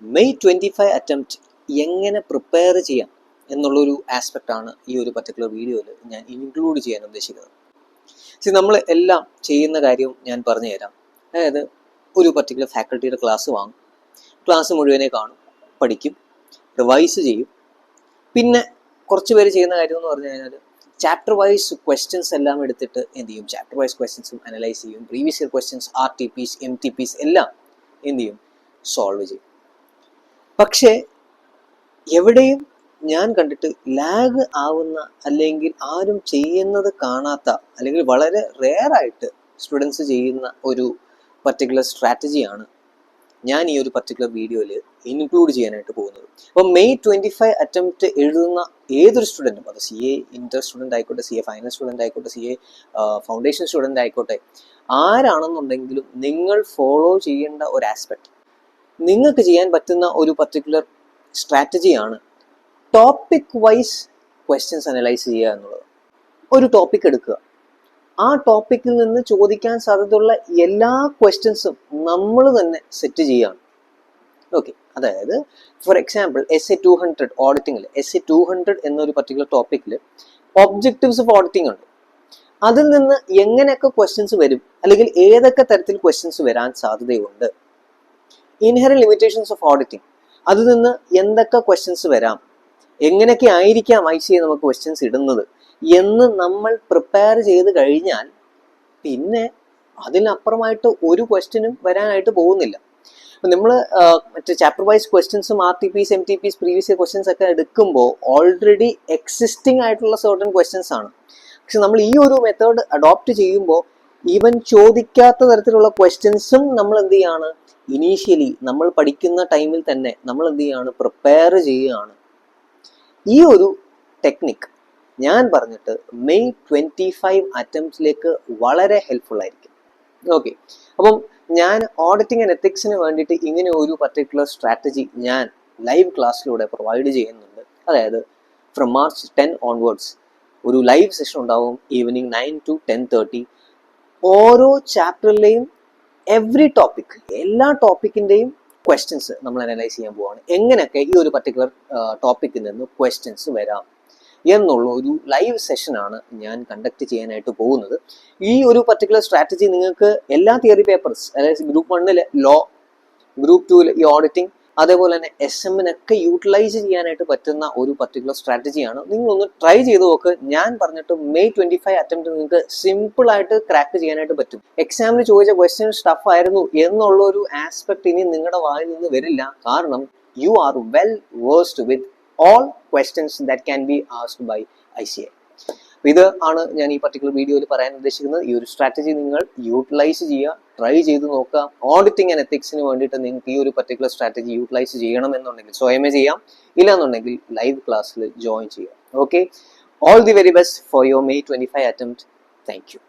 May 25 attempt എങ്ങനെ prepare ചെയ്യാം എന്നുള്ളൊരു ആസ്പെക്റ്റാണ് ഈ ഒരു പർട്ടിക്കുലർ വീഡിയോയിൽ ഞാൻ ഇൻക്ലൂഡ് ചെയ്യാൻ ഉദ്ദേശിക്കുന്നത്. നമ്മൾ എല്ലാം ചെയ്യുന്ന കാര്യവും ഞാൻ പറഞ്ഞു തരാം. അതായത് ഒരു പർട്ടിക്കുലർ ഫാക്കൽറ്റിയുടെ ക്ലാസ് വാങ്ങും, ക്ലാസ് മുഴുവനെ കാണും, പഠിക്കും, റിവൈസ് ചെയ്യും. പിന്നെ കുറച്ച് പേര് ചെയ്യുന്ന കാര്യം എന്ന് പറഞ്ഞു കഴിഞ്ഞാൽ ചാപ്റ്റർ വൈസ് ക്വസ്റ്റ്യൻസ് എല്ലാം എടുത്തിട്ട് എന്ത് ചെയ്യും, ചാപ്റ്റർ വൈസ് ക്വസ്റ്റ്യൻസും അനലൈസ് ചെയ്യും, previous year questions RTPs MTPs എല്ലാം എന്ത് ചെയ്യും, സോൾവ് ചെയ്യും. പക്ഷേ എവിടെയും ഞാൻ കണ്ടിട്ട് ലാഗ് ആവുന്ന അല്ലെങ്കിൽ ആരും ചെയ്യുന്നത് കാണാത്ത അല്ലെങ്കിൽ വളരെ റെയർ ആയിട്ട് സ്റ്റുഡൻസ് ചെയ്യുന്ന ഒരു പർട്ടിക്കുലർ സ്ട്രാറ്റജിയാണ് ഞാൻ ഈ ഒരു പർട്ടിക്കുലർ വീഡിയോയിൽ ഇൻക്ലൂഡ് ചെയ്യാനായിട്ട് പോകുന്നത്. അപ്പോൾ മെയ് 25 അറ്റംപ്റ്റ് എഴുതുന്ന ഏതൊരു സ്റ്റുഡൻറ്റും, അത് CA ഇന്റർ സ്റ്റുഡൻ്റ് ആയിക്കോട്ടെ, CA ഫൈനൽ സ്റ്റുഡൻ്റ് ആയിക്കോട്ടെ, CA ഫൗണ്ടേഷൻ സ്റ്റുഡൻ്റ് ആയിക്കോട്ടെ, ആരാണെന്നുണ്ടെങ്കിലും നിങ്ങൾ ഫോളോ ചെയ്യേണ്ട ഒരു ആസ്പെക്ട്, നിങ്ങൾക്ക് ചെയ്യാൻ പറ്റുന്ന ഒരു പർട്ടിക്കുലർ സ്ട്രാറ്റജിയാണ് ടോപ്പിക് വൈസ് ക്വസ്റ്റ്യൻസ് അനലൈസ് ചെയ്യുക എന്നുള്ളത്. ഒരു ടോപ്പിക് എടുക്കുക, ആ ടോപ്പിക്കിൽ നിന്ന് ചോദിക്കാൻ സാധ്യതയുള്ള എല്ലാ ക്വസ്റ്റ്യൻസും നമ്മൾ തന്നെ സെറ്റ് ചെയ്യുകയാണ്. ഓക്കെ, അതായത് ഫോർ എക്സാമ്പിൾ SA 200 ഓഡിറ്റിങ്ങിൽ SA 200 എന്നൊരു പർട്ടിക്കുലർ ടോപ്പിക്കിൽ ഒബ്ജക്റ്റീവ്സ് ഓഫ് ഓഡിറ്റിംഗ് ഉണ്ട്. അതിൽ നിന്ന് എങ്ങനെയൊക്കെ ക്വസ്റ്റ്യൻസ് വരും അല്ലെങ്കിൽ ഏതൊക്കെ തരത്തിൽ ക്വസ്റ്റ്യൻസ് വരാൻ സാധ്യതയുണ്ട്, ഇൻഹെറന്റ് ലിമിറ്റേഷൻസ് ഓഫ് ഓഡിറ്റിംഗ്, അതിൽ നിന്ന് എന്തൊക്കെ ക്വസ്റ്റ്യൻസ് വരാം, എങ്ങനെയൊക്കെ ആയിരിക്കാം ICA നമുക്ക് ക്വസ്റ്റ്യൻസ് ഇടുന്നത് എന്ന് നമ്മൾ പ്രിപ്പയർ ചെയ്ത് കഴിഞ്ഞാൽ പിന്നെ അതിനപ്പുറമായിട്ട് ഒരു ക്വസ്റ്റ്യനും വരാനായിട്ട് പോകുന്നില്ല. നമ്മൾ മറ്റേ ചാപ്റ്റർ വൈസ് ക്വസ്റ്റ്യൻസും RTPs MTPs previous year questions ഒക്കെ എടുക്കുമ്പോൾ ഓൾറെഡി എക്സിസ്റ്റിംഗ് ആയിട്ടുള്ള സർട്ടൺ ക്വസ്റ്റ്യൻസ് ആണ്. പക്ഷെ നമ്മൾ ഈ ഒരു മെത്തേഡ് അഡോപ്റ്റ് ചെയ്യുമ്പോൾ ഈവൻ ചോദിക്കാത്ത തരത്തിലുള്ള ക്വസ്റ്റ്യൻസും നമ്മൾ എന്ത് ചെയ്യാണ്, ഇനീഷ്യലി നമ്മൾ പഠിക്കുന്ന ടൈമിൽ തന്നെ നമ്മൾ എന്ത് ചെയ്യാണ്, പ്രിപ്പയർ ചെയ്യുകയാണ്. ഈ ഒരു ടെക്നിക് ഞാൻ പറഞ്ഞിട്ട് മെയ് 25 അറ്റംപ്റ്റിലേക്ക് വളരെ ഹെൽപ്ഫുൾ ആയിരിക്കും. ഓക്കെ, അപ്പം ഞാൻ ഓഡിറ്റിംഗ് ആൻഡ് എത്തിക്സിന് വേണ്ടിയിട്ട് ഇങ്ങനെ ഒരു പർട്ടിക്കുലർ സ്ട്രാറ്റജി ഞാൻ ലൈവ് ക്ലാസ്സിലൂടെ പ്രൊവൈഡ് ചെയ്യുന്നുണ്ട്. അതായത് ഫ്രം March 10 ഓൺവേർഡ്സ് ഒരു ലൈവ് സെഷൻ ഉണ്ടാവും, ഈവനിങ് 9 to 10:30. ഓരോ ചാപ്റ്ററിലെയും എവറി ടോപ്പിക്, എല്ലാ ടോപ്പിക്കിൻ്റെയും ക്വസ്റ്റ്യൻസ് നമ്മൾ അനലൈസ് ചെയ്യാൻ പോവാണ്. എങ്ങനെയൊക്കെ ഈ ഒരു പർട്ടിക്കുലർ ടോപ്പിക്കിൽ നിന്ന് ക്വസ്റ്റ്യൻസ് വരാം എന്നുള്ള ഒരു ലൈവ് സെഷനാണ് ഞാൻ കണ്ടക്ട് ചെയ്യാനായിട്ട് പോകുന്നത്. ഈ ഒരു പർട്ടിക്കുലർ സ്ട്രാറ്റജി നിങ്ങൾക്ക് എല്ലാ തിയറി പേപ്പേഴ്സ്, അതായത് ഗ്രൂപ്പ് 1 ലോ, ഗ്രൂപ്പ് 2 ഈ ഓഡിറ്റിംഗ്, അതേപോലെ തന്നെ SM-നൊക്കെ യൂട്ടിലൈസ് ചെയ്യാനായിട്ട് പറ്റുന്ന ഒരു പർട്ടിക്കുലർ സ്ട്രാറ്റജിയാണ്. നിങ്ങളൊന്ന് ട്രൈ ചെയ്ത് നോക്ക്. ഞാൻ പറഞ്ഞിട്ട് മെയ് 25 അറ്റംപ്റ്റ് നിങ്ങൾക്ക് സിമ്പിൾ ആയിട്ട് ക്രാക്ക് ചെയ്യാനായിട്ട് പറ്റും. എക്സാമിന് ചോദിച്ച ക്വസ്റ്റ്യൻ ടഫ് ആയിരുന്നു എന്നുള്ള ഒരു ആസ്പെക്ട് ഇനി നിങ്ങളുടെ വായിൽ നിന്ന് വരില്ല. കാരണം you are well versed with all questions that can be asked by ICA. ഇത് ആണ് ഞാൻ ഈ പർട്ടിക്കുലർ വീഡിയോയിൽ പറയാൻ ഉദ്ദേശിക്കുന്നത്. ഈ ഒരു സ്ട്രാറ്റജി നിങ്ങൾ യൂട്ടിലൈസ് ചെയ്യുക, ട്രൈ ചെയ്ത് നോക്കുക. ഓഡിറ്റിംഗ് ആൻഡ് എത്തിക്സിന് വേണ്ടിയിട്ട് നിങ്ങൾക്ക് ഈ ഒരു പർട്ടിക്കുലർ സ്ട്രാറ്റജി യൂട്ടിലൈസ് ചെയ്യണം എന്നുണ്ടെങ്കിൽ സ്വയമേ ചെയ്യാം, ഇല്ലാന്നുണ്ടെങ്കിൽ ലൈവ് ക്ലാസ്സിൽ ജോയിൻ ചെയ്യാം. Okay, all the very best for your May 25 attempt. Thank you.